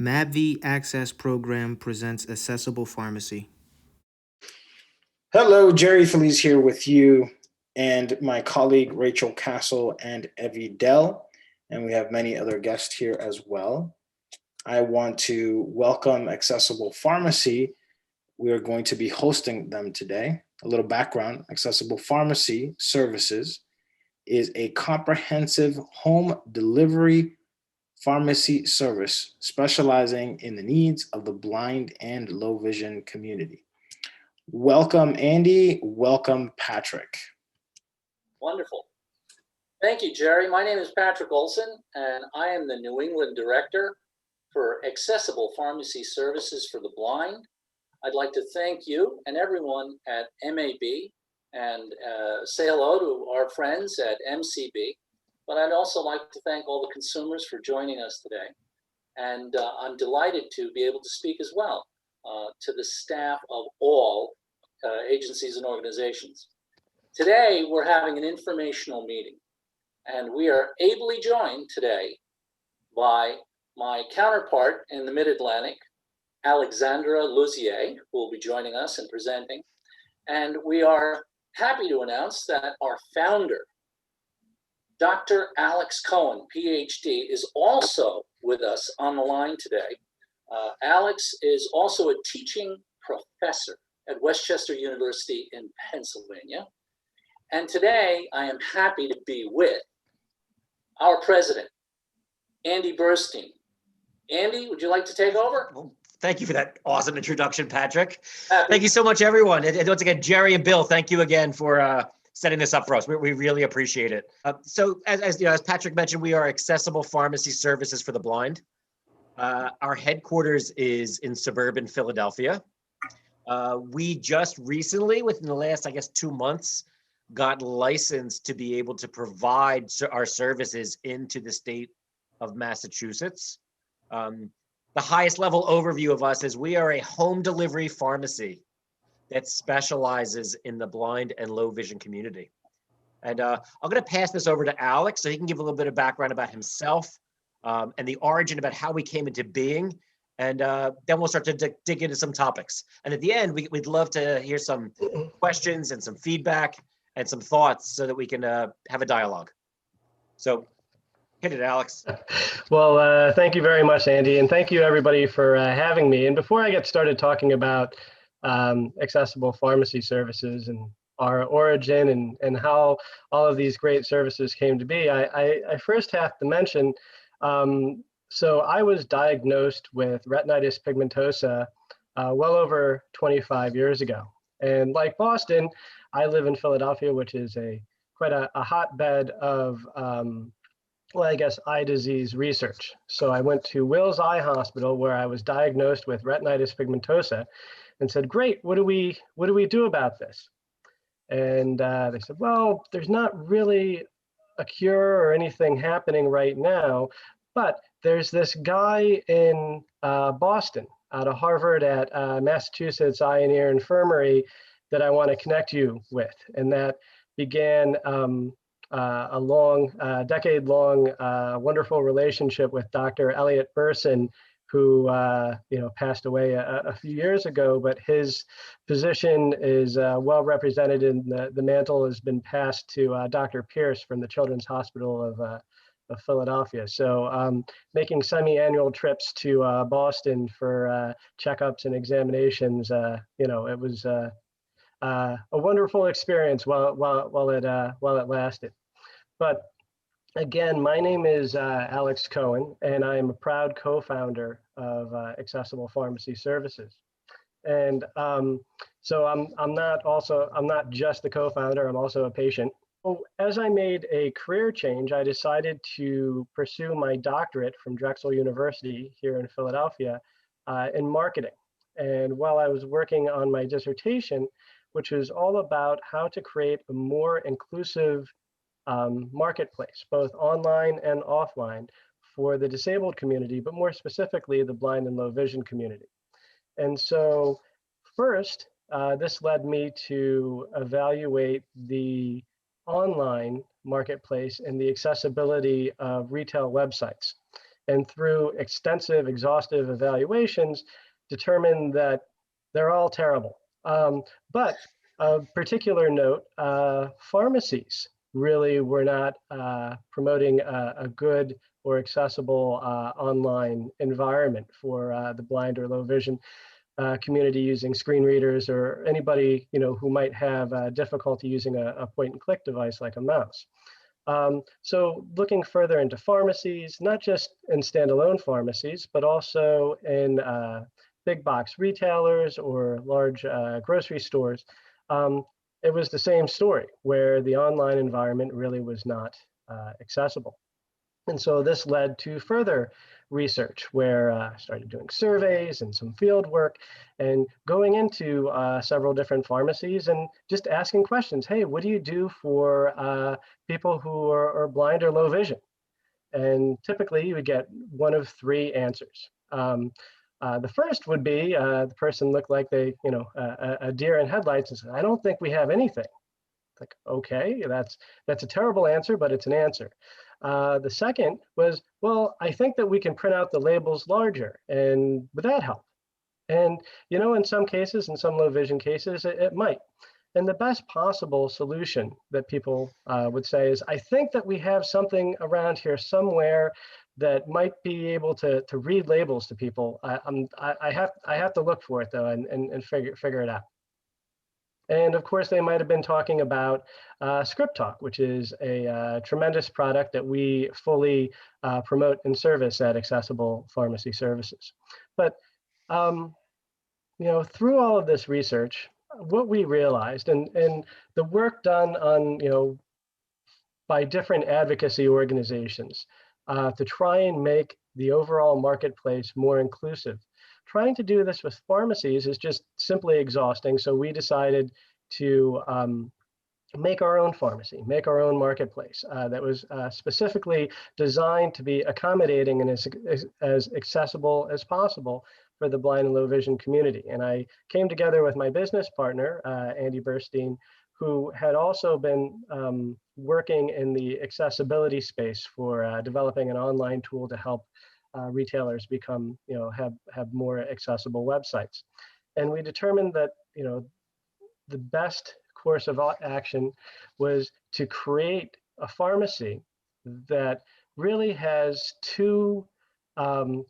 MABVI Access Program presents Accessible Pharmacy. Hello, Jerry Feliz here with you and my colleague Rachel Castle and Evie Dell, and we have many other guests here as well. I want to welcome Accessible Pharmacy. We are going to be hosting them today. A little background: Accessible Pharmacy Services is a comprehensive home delivery pharmacy service specializing in the needs of the blind and low vision community. Welcome, Andy. Welcome, Patrick. Wonderful. Thank you, Jerry. My name is Patrick Olson, and I am the New England Director for Accessible Pharmacy Services for the Blind. I'd like to thank you and everyone at MABVI and say hello to our friends at MCB. But I'd also like to thank all the consumers for joining us today. And I'm delighted to be able to speak as well to the staff of all agencies and organizations. Today, we're having an informational meeting, and we are ably joined today by my counterpart in the Mid-Atlantic, Alexandra Luzier, who will be joining us and presenting. And we are happy to announce that our founder, Dr. Alex Cohen, PhD, is also with us on the line today. Alex is also a teaching professor at Westchester University in Pennsylvania. And today I am happy to be with our president, Andy Burstein. Andy, would you like to take over? Well, thank you for that awesome introduction, Patrick. Thank you so much, everyone. And once again, Jerry and Bill, thank you again for setting this up for us. We really appreciate it. So as you know, as Patrick mentioned, we are Accessible Pharmacy Services for the Blind. Our headquarters is in suburban Philadelphia. We just recently, within the last, 2 months, got licensed to be able to provide our services into the state of Massachusetts. The highest level overview of us is we are a home delivery pharmacy that specializes in the blind and low vision community. And I'm going to pass this over to Alex so he can give a little bit of background about himself and the origin about how we came into being. And then we'll start to dig into some topics. And at the end, we'd love to hear some questions and some feedback and some thoughts so that we can have a dialogue. So hit it, Alex. Well, thank you very much, Andy. And thank you, everybody, for having me. And before I get started talking about accessible pharmacy services and our origin and how all of these great services came to be, I first have to mention, so I was diagnosed with retinitis pigmentosa well over 25 years ago. And like Boston, I live in Philadelphia, which is quite a hotbed of, eye disease research. So I went to Wills Eye Hospital where I was diagnosed with retinitis pigmentosa and said, great, what do we do about this? And they said, well, there's not really a cure or anything happening right now, but there's this guy in Boston out of Harvard at Massachusetts Eye and Ear Infirmary that I want to connect you with. And that began a long, decade-long wonderful relationship with Dr. Elliot Burson, who passed away a few years ago, but his position is well represented in the mantle has been passed to Dr. Pierce from the Children's Hospital of Philadelphia. So making semi-annual trips to Boston for checkups and examinations, it was a wonderful experience while it lasted. But again, my name is Alex Cohen, and I am a proud co-founder of Accessible Pharmacy Services. And so I'm not just the co-founder, I'm also a patient. As I made a career change, I decided to pursue my doctorate from Drexel University here in Philadelphia in marketing. And while I was working on my dissertation, which was all about how to create a more inclusive marketplace, both online and offline, for the disabled community, but more specifically, the blind and low vision community. And so first, this led me to evaluate the online marketplace and the accessibility of retail websites. and through extensive, exhaustive evaluations, determined that they're all terrible. But of particular note, pharmacies really were not promoting a good or accessible online environment for the blind or low vision community using screen readers, or anybody who might have difficulty using a point-and-click device like a mouse. So looking further into pharmacies, not just in standalone pharmacies, but also in big box retailers or large grocery stores, it was the same story where the online environment really was not accessible. And so this led to further research where I started doing surveys and some field work and going into several different pharmacies and just asking questions. Hey, what do you do for people who are blind or low vision? And typically you would get one of three answers. The first would be the person looked like they, a deer in headlights and said, I don't think we have anything. Like, okay, that's a terrible answer, but it's an answer. The second was, well, I think that we can print out the labels larger, and would that help? And, in some cases, in some low vision cases, it might. And the best possible solution that people would say is, I think that we have something around here somewhere that might be able to read labels to people. I have to look for it though, and figure it out. And of course, they might have been talking about Script Talk, which is a tremendous product that we fully promote and service at Accessible Pharmacy Services. But through all of this research, what we realized, and the work done on by different advocacy organizations to try and make the overall marketplace more inclusive. Trying to do this with pharmacies is just simply exhausting. So we decided to make our own pharmacy, make our own marketplace that was specifically designed to be accommodating and as accessible as possible for the blind and low vision community. And I came together with my business partner, Andy Burstein, who had also been working in the accessibility space for developing an online tool to help retailers become, have more accessible websites. And we determined that, the best course of action was to create a pharmacy that really has two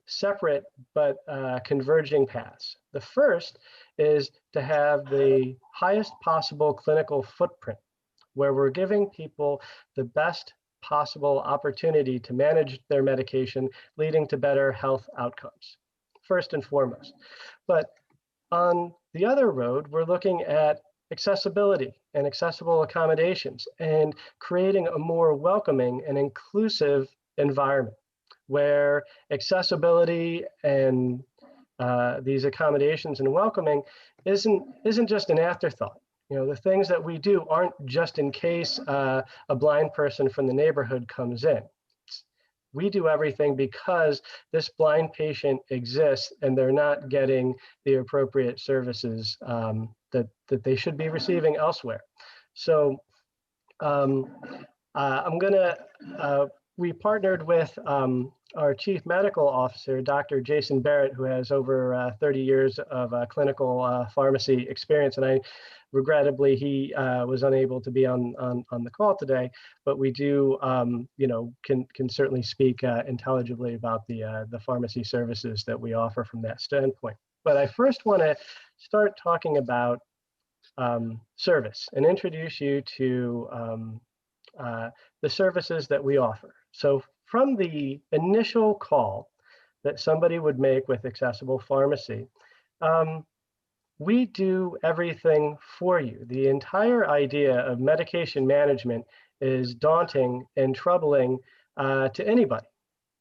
separate but converging paths. The first is to have the highest possible clinical footprint, where we're giving people the best possible opportunity to manage their medication, leading to better health outcomes, first and foremost. But on the other road, we're looking at accessibility and accessible accommodations and creating a more welcoming and inclusive environment where accessibility and these accommodations and welcoming isn't just an afterthought. The things that we do aren't just in case a blind person from the neighborhood comes in. We do everything because this blind patient exists and they're not getting the appropriate services that they should be receiving elsewhere. So we partnered with our Chief Medical Officer, Dr. Jason Barrett, who has over 30 years of clinical pharmacy experience. And regrettably, he was unable to be on the call today, but we do, can certainly speak intelligibly about the pharmacy services that we offer from that standpoint. But I first want to start talking about service and introduce you to the services that we offer. So from the initial call that somebody would make with Accessible Pharmacy, we do everything for you. The entire idea of medication management is daunting and troubling to anybody.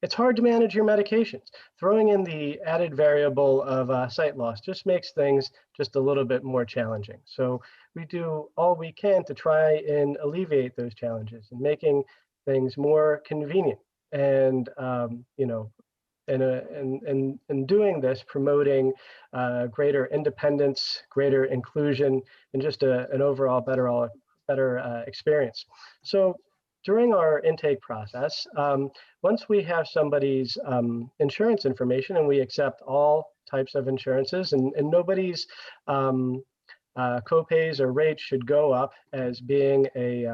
It's hard to manage your medications. Throwing in the added variable of sight loss just makes things just a little bit more challenging. So we do all we can to try and alleviate those challenges and making things more convenient. And in doing this, promoting greater independence, greater inclusion, and just an overall better experience. So during our intake process, once we have somebody's insurance information, and we accept all types of insurances, and nobody's copays or rates should go up as being a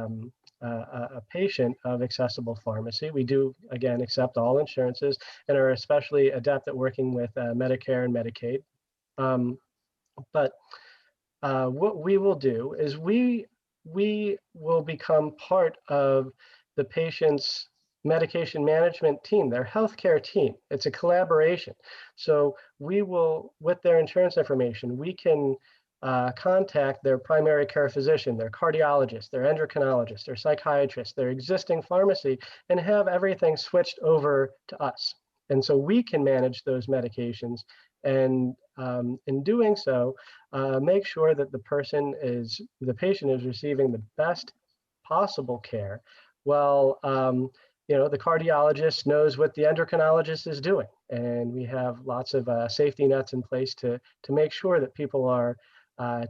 patient of Accessible Pharmacy. We do, again, accept all insurances and are especially adept at working with Medicare and Medicaid. But what we will do is we will become part of the patient's medication management team, their healthcare team. It's a collaboration. So we will, with their insurance information, we can contact their primary care physician, their cardiologist, their endocrinologist, their psychiatrist, their existing pharmacy, and have everything switched over to us. And so we can manage those medications, and in doing so, make sure that the patient is receiving the best possible care. Well, the cardiologist knows what the endocrinologist is doing, and we have lots of safety nets in place to make sure that people are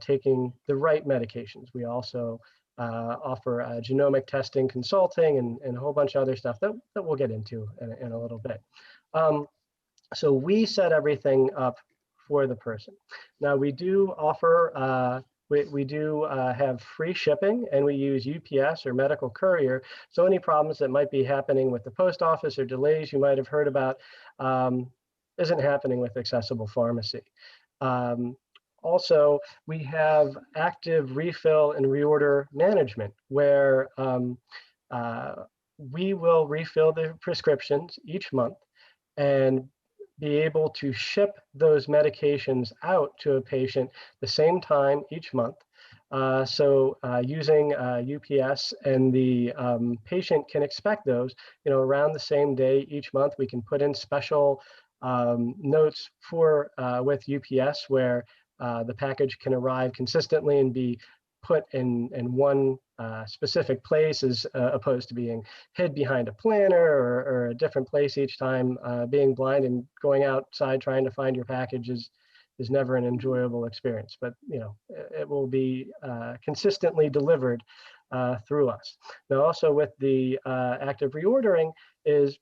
taking the right medications. We also offer genomic testing, consulting, and a whole bunch of other stuff that we'll get into in a little bit. So we set everything up for the person. Now we do offer, we do have free shipping, and we use UPS or medical courier. So any problems that might be happening with the post office or delays you might have heard about isn't happening with Accessible Pharmacy. Also, we have active refill and reorder management, where we will refill the prescriptions each month and be able to ship those medications out to a patient the same time each month. Using UPS, and the patient can expect those, around the same day each month. We can put in special notes for with UPS where the package can arrive consistently and be put in one specific place, as opposed to being hid behind a planner or a different place each time. Being blind and going outside trying to find your package is never an enjoyable experience, but it will be consistently delivered through us. Now, also with the active reordering is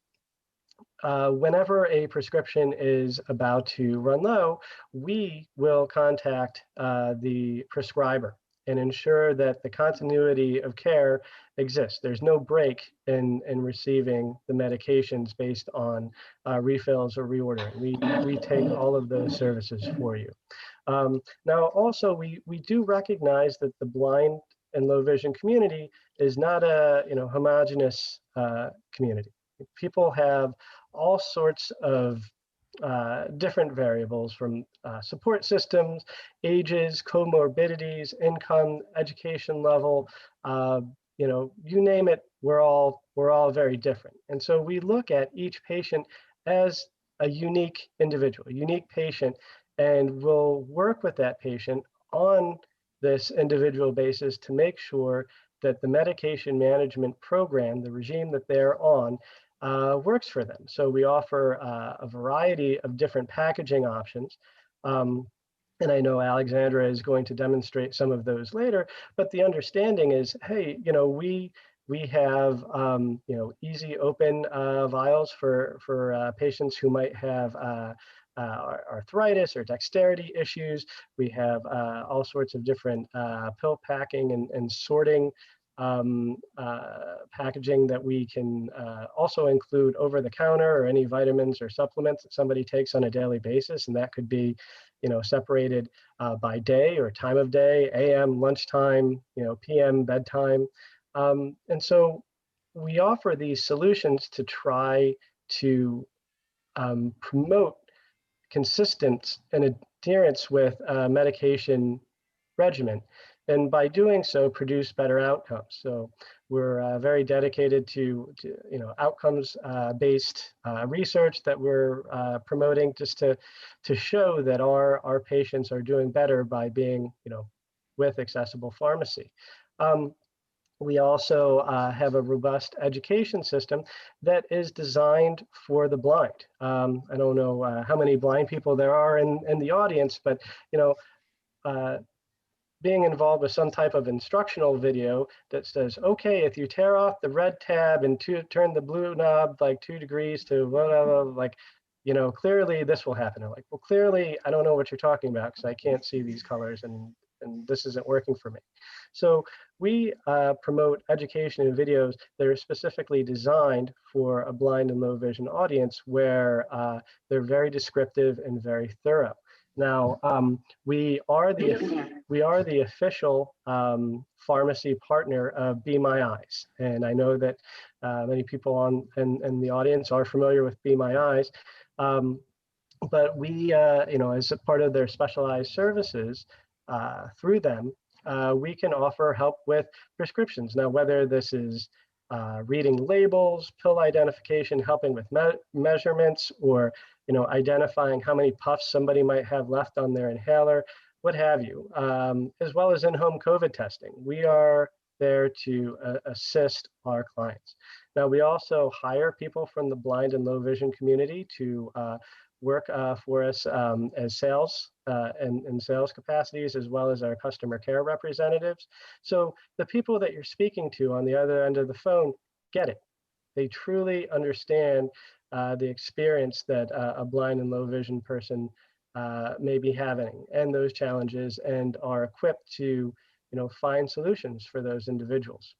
whenever a prescription is about to run low, we will contact the prescriber and ensure that the continuity of care exists. There's no break in receiving the medications based on refills or reordering. We take all of those services for you. Now, also, we do recognize that the blind and low vision community is not a homogeneous community. People have all sorts of different variables, from support systems, ages, comorbidities, income, education level, you name it, we're all very different. And so we look at each patient as a unique individual, a unique patient, and we'll work with that patient on this individual basis to make sure that the medication management program, the regime that they're on, works for them. So we offer a variety of different packaging options. And I know Alexandra is going to demonstrate some of those later, but the understanding is, hey, we have easy open vials for patients who might have arthritis or dexterity issues. We have all sorts of different pill packing and sorting packaging that we can also include over the counter, or any vitamins or supplements that somebody takes on a daily basis. And that could be, separated by day or time of day, AM, lunchtime, PM, bedtime. And so we offer these solutions to try to promote consistent and adherence with medication regimen, and by doing so, produce better outcomes. So we're very dedicated to outcomes based research that we're promoting, just to show that our patients are doing better by being with Accessible Pharmacy. We also have a robust education system that is designed for the blind. I don't know how many blind people there are in the audience, but being involved with some type of instructional video that says, okay, if you tear off the red tab and turn the blue knob like 2 degrees to blah, blah, blah, like, you know, clearly this will happen. I'm like, well, clearly I don't know what you're talking about because I can't see these colors and this isn't working for me. So we promote education and videos that are specifically designed for a blind and low vision audience where they're very descriptive and very thorough. Now, we are the official pharmacy partner of Be My Eyes, and I know that many people in the audience are familiar with Be My Eyes. But we, you know, as a part of their specialized services through them, we can offer help with prescriptions. Now, whether this is reading labels, pill identification, helping with measurements, or you know, identifying how many puffs somebody might have left on their inhaler, what have you, as well as in-home COVID testing. We are there to assist our clients. Now, we also hire people from the blind and low vision community to work for us as sales and sales capacities, as well as our customer care representatives. So the people that you're speaking to on the other end of the phone get it. They truly understand the experience that a blind and low vision person may be having and those challenges, and are equipped to, you know, find solutions for those individuals.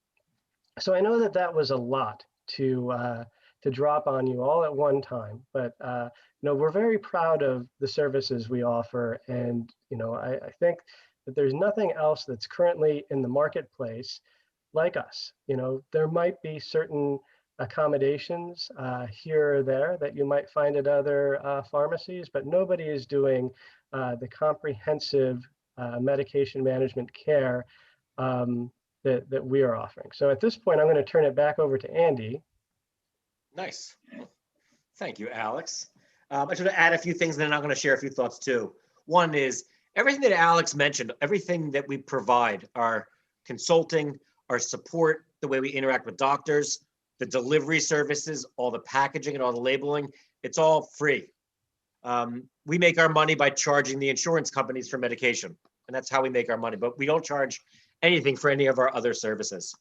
So I know that that was a lot to drop on you all at one time, but you know, we're very proud of the services we offer, and you know, I think that there's nothing else that's currently in the marketplace like us. You know, there might be certain accommodations here or there that you might find at other pharmacies, but nobody is doing the comprehensive medication management care that we are offering. So at this point, I'm going to turn it back over to Andy. Nice. Thank you, Alex. I just want to add a few things, and then I'm going to share a few thoughts too. One is everything that Alex mentioned, everything that we provide, our consulting, our support, the way we interact with doctors, the delivery services, all the packaging and all the labeling, it's all free. We make our money by charging the insurance companies for medication, and that's how we make our money, but we don't charge anything for any of our other services.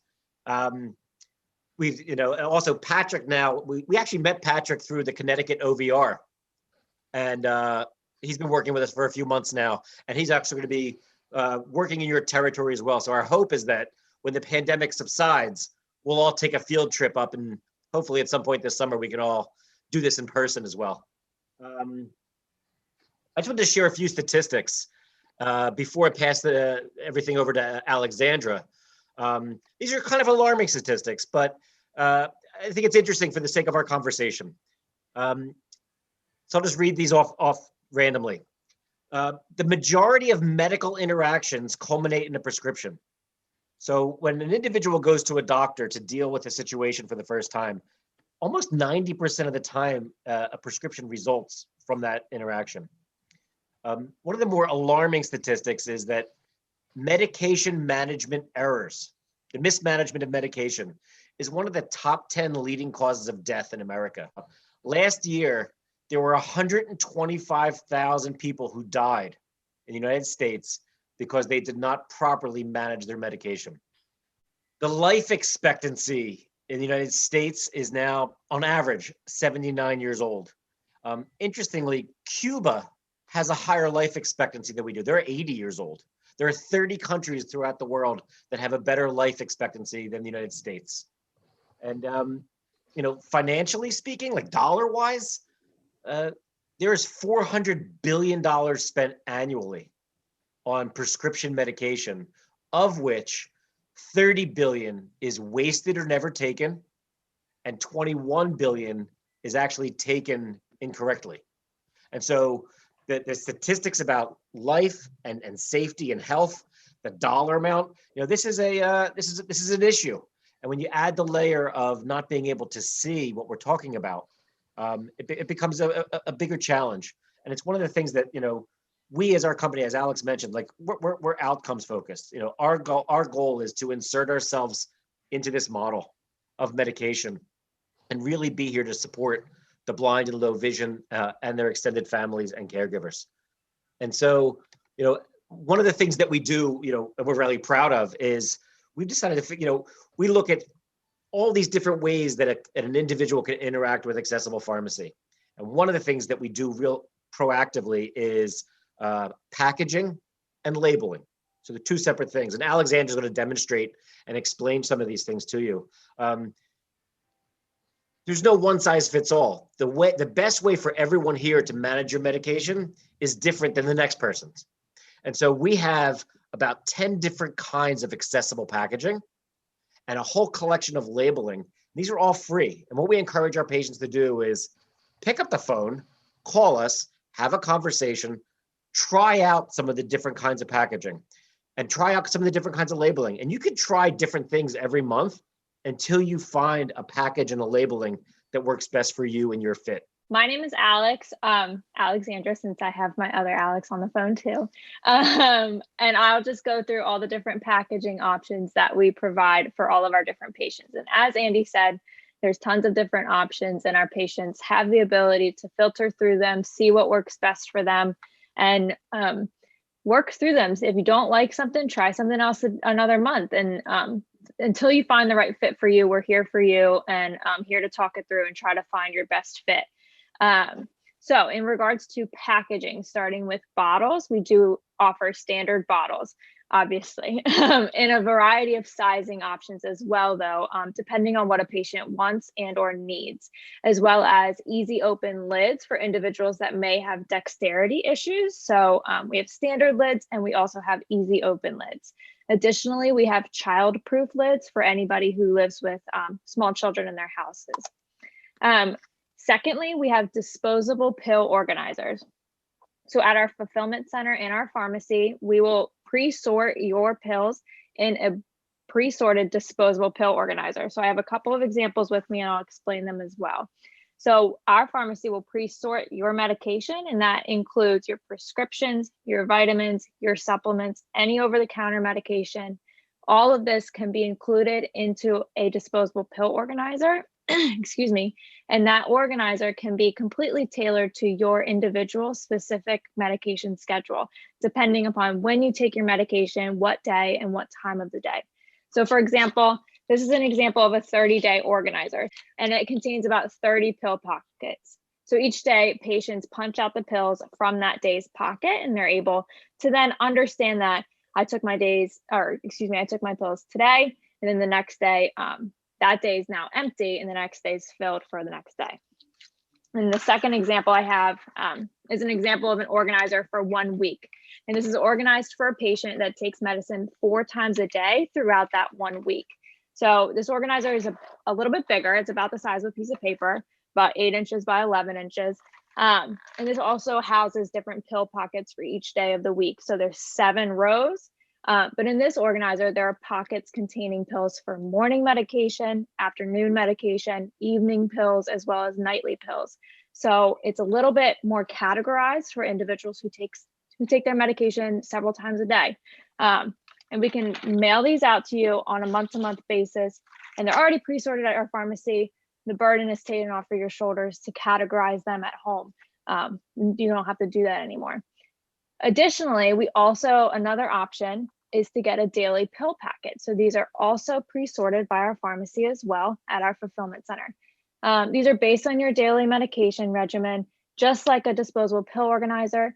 We've, you know, also Patrick now, we actually met Patrick through the Connecticut OVR, and he's been working with us for a few months now, and he's actually going to be working in your territory as well. So our hope is that when the pandemic subsides, we'll all take a field trip up, and hopefully at some point this summer, we can all do this in person as well. I just wanted to share a few statistics before I pass everything over to Alexandra. These are kind of alarming statistics, but I think it's interesting for the sake of our conversation. So I'll just read these off randomly. The majority of medical interactions culminate in a prescription. So when an individual goes to a doctor to deal with a situation for the first time, almost 90% of the time, a prescription results from that interaction. One of the more alarming statistics is that medication management errors, the mismanagement of medication, is one of the top 10 leading causes of death in America. Last year, there were 125,000 people who died in the United States because they did not properly manage their medication. The life expectancy in the United States is now, on average, 79 years old. Interestingly, Cuba has a higher life expectancy than we do. They're 80 years old. There are 30 countries throughout the world that have a better life expectancy than the United States. And, you know, financially speaking, like dollar-wise, there is $400 billion spent annually on prescription medication, of which 30 billion is wasted or never taken, and 21 billion is actually taken incorrectly. And so the statistics about life and safety and health, the dollar amount, you know, this is an issue. And when you add the layer of not being able to see what we're talking about, it becomes a bigger challenge. And it's one of the things that, you know, we as our company, as Alex mentioned, like we're outcomes focused. You know, our goal is to insert ourselves into this model of medication and really be here to support the blind and low vision and their extended families and caregivers. And so, you know, one of the things that we do, that we're really proud of is we've decided to, we look at all these different ways that an individual can interact with accessible pharmacy. And one of the things that we do real proactively is packaging and labeling. So they're two separate things. And Alexandra's going to demonstrate and explain some of these things to you. There's no one size fits all. The best way for everyone here to manage your medication is different than the next person's. And so we have about 10 different kinds of accessible packaging and a whole collection of labeling. These are all free. And what we encourage our patients to do is pick up the phone, call us, have a conversation, try out some of the different kinds of packaging and try out some of the different kinds of labeling. And you can try different things every month until you find a package and a labeling that works best for you and your fit. My name is Alex, Alexandra, since I have my other Alex on the phone too. And I'll just go through all the different packaging options that we provide for all of our different patients. And as Andy said, there's tons of different options and our patients have the ability to filter through them, see what works best for them, and work through them. So if you don't like something, try something else another month. And until you find the right fit for you, we're here for you and here to talk it through and try to find your best fit. So in regards to packaging, starting with bottles, we do offer standard bottles, obviously, in a variety of sizing options as well, though, depending on what a patient wants and or needs, as well as easy open lids for individuals that may have dexterity issues. So we have standard lids and we also have easy open lids. Additionally, we have child-proof lids for anybody who lives with small children in their houses. Secondly, we have disposable pill organizers. So at our fulfillment center in our pharmacy, we will pre-sort your pills in a pre-sorted disposable pill organizer. So I have a couple of examples with me and I'll explain them as well. So our pharmacy will pre-sort your medication, and that includes your prescriptions, your vitamins, your supplements, any over-the-counter medication. All of this can be included into a disposable pill organizer. Excuse me, and that organizer can be completely tailored to your individual specific medication schedule, depending upon when you take your medication, what day, and what time of the day. So for example, this is an example of a 30-day organizer, and it contains about 30 pill pockets. So each day, patients punch out the pills from that day's pocket, and they're able to then understand that I took my pills today, and then the next day, that day is now empty and the next day is filled for the next day. And the second example I have is an example of an organizer for 1 week. And this is organized for a patient that takes medicine 4 times a day throughout that 1 week. So this organizer is a little bit bigger. It's about the size of a piece of paper, about 8 inches by 11 inches. And this also houses different pill pockets for each day of the week. So there's 7 rows. But in this organizer, there are pockets containing pills for morning medication, afternoon medication, evening pills, as well as nightly pills. So it's a little bit more categorized for individuals who take their medication several times a day. And we can mail these out to you on a month-to-month basis. And they're already pre-sorted at our pharmacy. The burden is taken off of your shoulders to categorize them at home. You don't have to do that anymore. Additionally, another option is to get a daily pill packet. So these are also pre-sorted by our pharmacy as well at our fulfillment center. These are based on your daily medication regimen, just like a disposable pill organizer.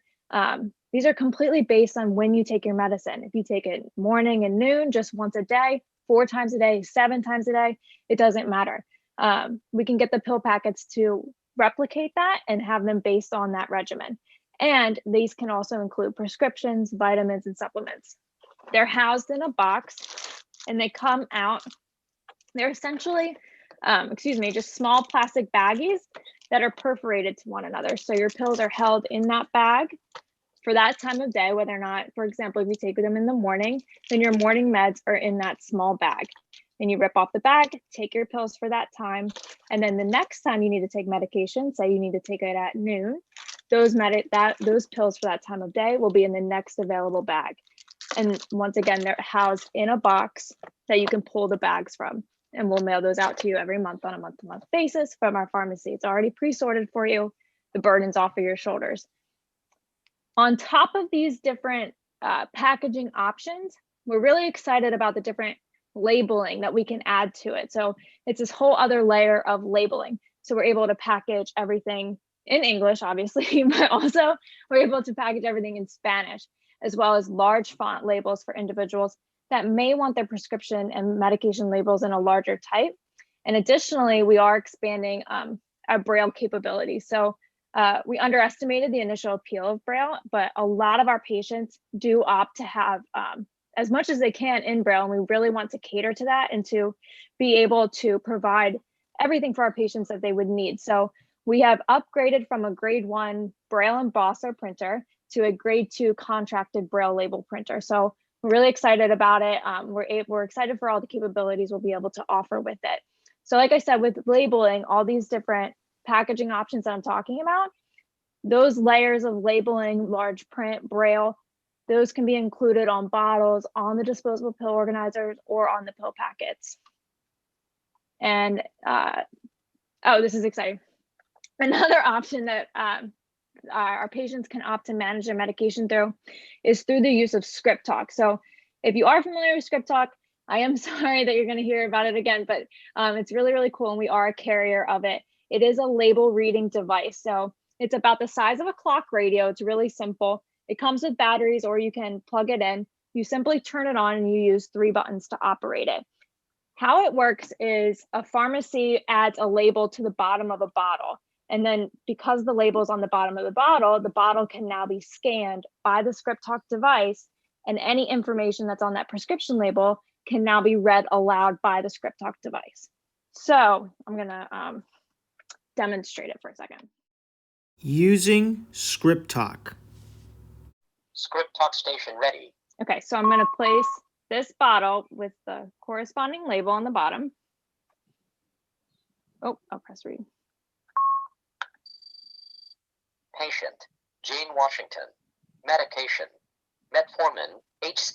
These are completely based on when you take your medicine. If you take it morning and noon, just once a day, 4 times a day, 7 times a day, it doesn't matter. We can get the pill packets to replicate that and have them based on that regimen. And these can also include prescriptions, vitamins, and supplements. They're housed in a box and they come out. They're essentially, just small plastic baggies that are perforated to one another. So your pills are held in that bag for that time of day, whether or not, for example, if you take them in the morning, then your morning meds are in that small bag. And you rip off the bag, take your pills for that time. And then the next time you need to take medication, say you need to take it at noon, those pills for that time of day will be in the next available bag. And once again, they're housed in a box that you can pull the bags from. And we'll mail those out to you every month on a month-to-month basis from our pharmacy. It's already pre-sorted for you. The burden's off of your shoulders. On top of these different packaging options, we're really excited about the different labeling that we can add to it. So it's this whole other layer of labeling. So we're able to package everything in English, obviously, but also we're able to package everything in Spanish, as well as large font labels for individuals that may want their prescription and medication labels in a larger type. And additionally, we are expanding our Braille capability. So we underestimated the initial appeal of Braille, but a lot of our patients do opt to have as much as they can in Braille, and we really want to cater to that and to be able to provide everything for our patients that they would need. So we have upgraded from a grade 1 Braille embosser printer to a grade 2 contracted Braille label printer. So we're really excited about it. We're excited for all the capabilities we'll be able to offer with it. So like I said, with labeling, all these different packaging options that I'm talking about, those layers of labeling, large print, Braille, those can be included on bottles, on the disposable pill organizers, or on the pill packets. And oh, this is exciting. Another option that our patients can opt to manage their medication through is through the use of Script Talk. So if you are familiar with Script Talk, I am sorry that you're going to hear about it again, but it's really, really cool, and we are a carrier of it. It is a label reading device. So it's about the size of a clock radio. It's really simple. It comes with batteries, or you can plug it in. You simply turn it on and you use 3 buttons to operate it. How it works is a pharmacy adds a label to the bottom of a bottle. And then because the label is on the bottom of the bottle can now be scanned by the Script Talk device, and any information that's on that prescription label can now be read aloud by the Script Talk device. So I'm gonna demonstrate it for a second. Using Script Talk. Script Talk station ready. Okay, so I'm gonna place this bottle with the corresponding label on the bottom. Oh, I'll press read. Patient, Jane Washington. Medication, metformin, H.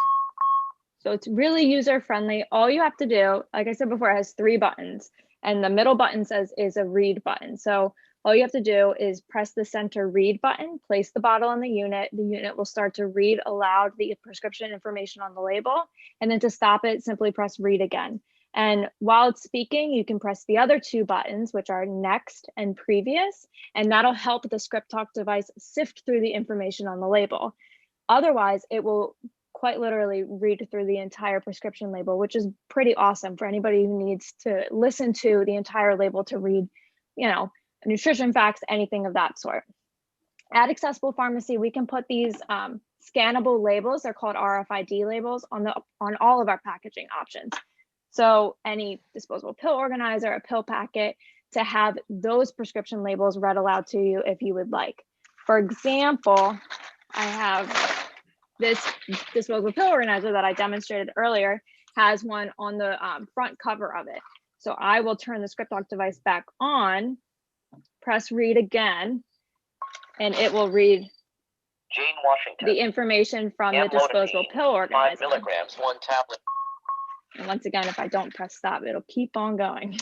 So it's really user friendly. All you have to do, like I said before, it has 3 buttons, and the middle button is a read button. So all you have to do is press the center read button, place the bottle in the unit. The unit will start to read aloud the prescription information on the label. And then to stop it, simply press read again. And while it's speaking, you can press the other 2 buttons, which are next and previous, and that'll help the Script Talk device sift through the information on the label. Otherwise, it will quite literally read through the entire prescription label, which is pretty awesome for anybody who needs to listen to the entire label to read, nutrition facts, anything of that sort. At Accessible Pharmacy, we can put these scannable labels, they're called RFID labels, on all of our packaging options. So any disposable pill organizer, a pill packet, to have those prescription labels read aloud to you if you would like. For example, I have this disposable pill organizer that I demonstrated earlier, has one on the front cover of it. So I will turn the Script Talk device back on, press read again, and it will read Jane Washington. the information from the disposable pill organizer. 5 milligrams, 1 tablet. And once again, if I don't press stop, it'll keep on going.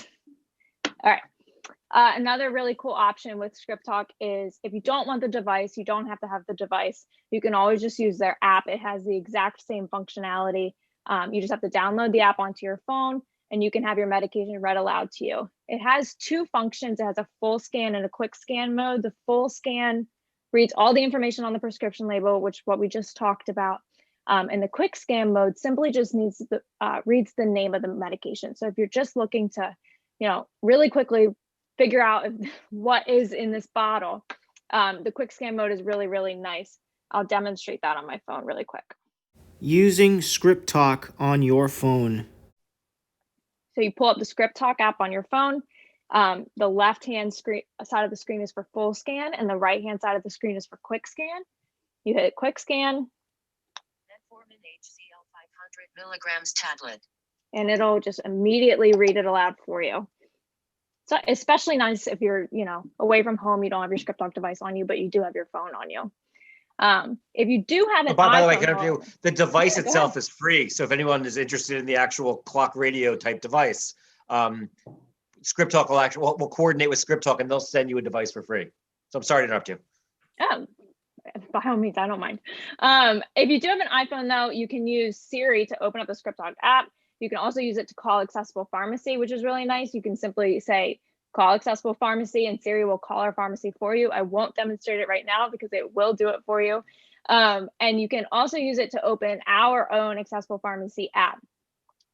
All right. Another really cool option with Script Talk is if you don't want the device, you don't have to have the device. You can always just use their app. It has the exact same functionality. You just have to download the app onto your phone, and you can have your medication read aloud to you. It has 2 functions. It has a full scan and a quick scan mode. The full scan reads all the information on the prescription label, which what we just talked about. And the quick scan mode simply just reads the name of the medication. So if you're just looking to, really quickly figure out what is in this bottle, the quick scan mode is really, really nice. I'll demonstrate that on my phone really quick. Using Script Talk on your phone. So you pull up the Script Talk app on your phone. The left-hand side of the screen is for full scan, and the right-hand side of the screen is for quick scan. You hit quick scan. Metformin HCl 500 milligrams tablet. And it'll just immediately read it aloud for you. So especially nice if you're, away from home, you don't have your Script Talk device on you, but you do have your phone on you. If you do have an by the way, iPhone, the device Yeah, go itself ahead. is free. So if anyone is interested in the actual clock radio type device, Script Talk will coordinate with Script Talk, and they'll send you a device for free. So I'm sorry to interrupt you. Oh, by all means, I don't mind. If you do have an iPhone though, you can use Siri to open up the ScriptTalk app. You can also use it to call Accessible Pharmacy, which is really nice. You can simply say, call Accessible Pharmacy, and Siri will call our pharmacy for you. I won't demonstrate it right now because it will do it for you. And you can also use it to open our own Accessible Pharmacy app.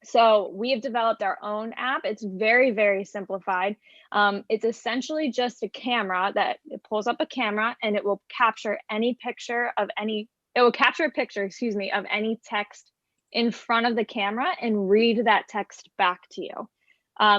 So we have developed our own app. It's very, very simplified. It's essentially just a camera that it pulls up a camera, and it will capture any picture of any, it will capture a picture, excuse me, of any text in front of the camera and read that text back to you.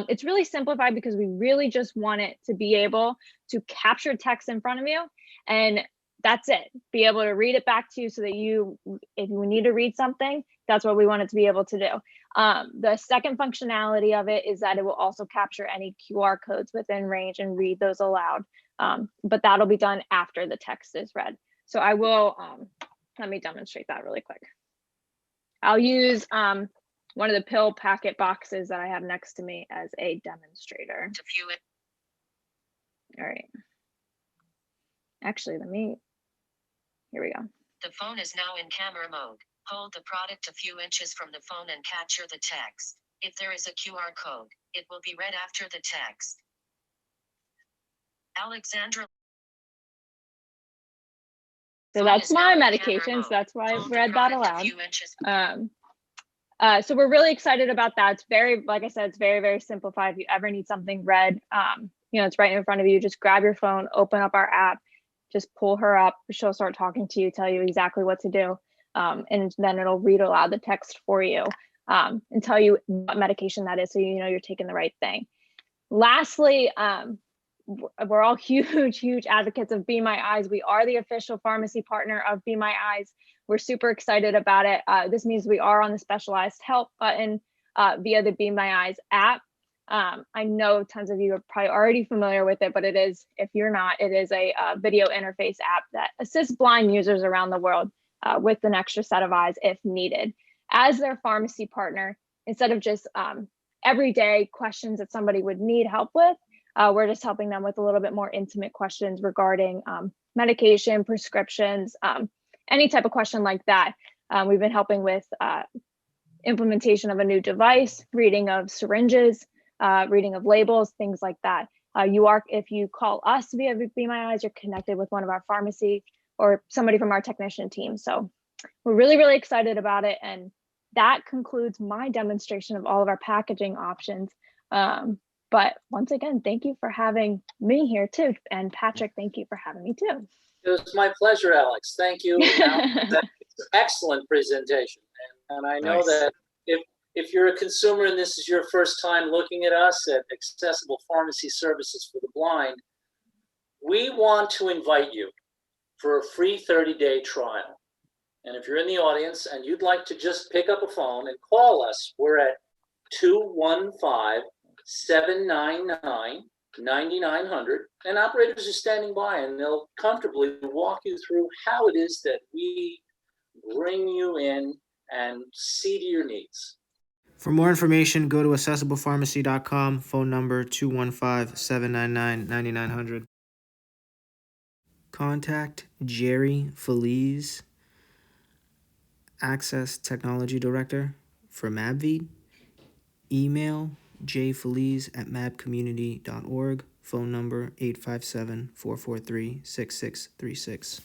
It's really simplified because we really just want it to be able to capture text in front of you, and that's it. Be able to read it back to you so that you, if you need to read something, that's what we want it to be able to do. The second functionality of it is that it will also capture any QR codes within range and read those aloud. But that'll be done after the text is read. So I will, let me demonstrate that really quick. I'll use one of the pill packet boxes that I have next to me as a demonstrator. To view it. All right. Actually, here we go. The phone is now in camera mode. Hold the product a few inches from the phone and capture the text. If there is a QR code, it will be read after the text. Alexandra. So that's my medication. So that's why I've read that aloud. So we're really excited about that. It's very, like I said, it's very, very simplified. If you ever need something read, it's right in front of you. Just grab your phone, open up our app, just pull her up. She'll start talking to you, tell you exactly what to do. And then it'll read aloud the text for you and tell you what medication that is, so you know you're taking the right thing. Lastly, we're all huge advocates of Be My Eyes. We are the official pharmacy partner of Be My Eyes. We're super excited about it. This means we are on the specialized help button via the Be My Eyes app. I know tons of you are probably already familiar with it, but it is, if you're not, it is a video interface app that assists blind users around the world with an extra set of eyes if needed. As their pharmacy partner, instead of just everyday questions that somebody would need help with, we're just helping them with a little bit more intimate questions regarding medication, prescriptions, any type of question like that. We've been helping with implementation of a new device, reading of syringes, reading of labels, things like that. If you call us via Be My Eyes, you're connected with one of our pharmacy or somebody from our technician team. So we're really excited about it. And that concludes my demonstration of all of our packaging options. But once again, thank you for having me here too. And Patrick, thank you for having me too. It was my pleasure, Alex. Thank you. That's an excellent presentation. And I know that if you're a consumer and this is your first time looking at us at Accessible Pharmacy Services for the Blind, we want to invite you for a free 30-day trial. And if you're in the audience and you'd like to just pick up a phone and call us, we're at 215-799-9900, and operators are standing by and they'll comfortably walk you through how it is that we bring you in and see to your needs. For more information, go to accessiblepharmacy.com, phone number 215-799-9900. Contact Jerry Feliz, Access Technology Director for MABVI. Email jfeliz@mabcommunity.org, phone number 857-443-6636.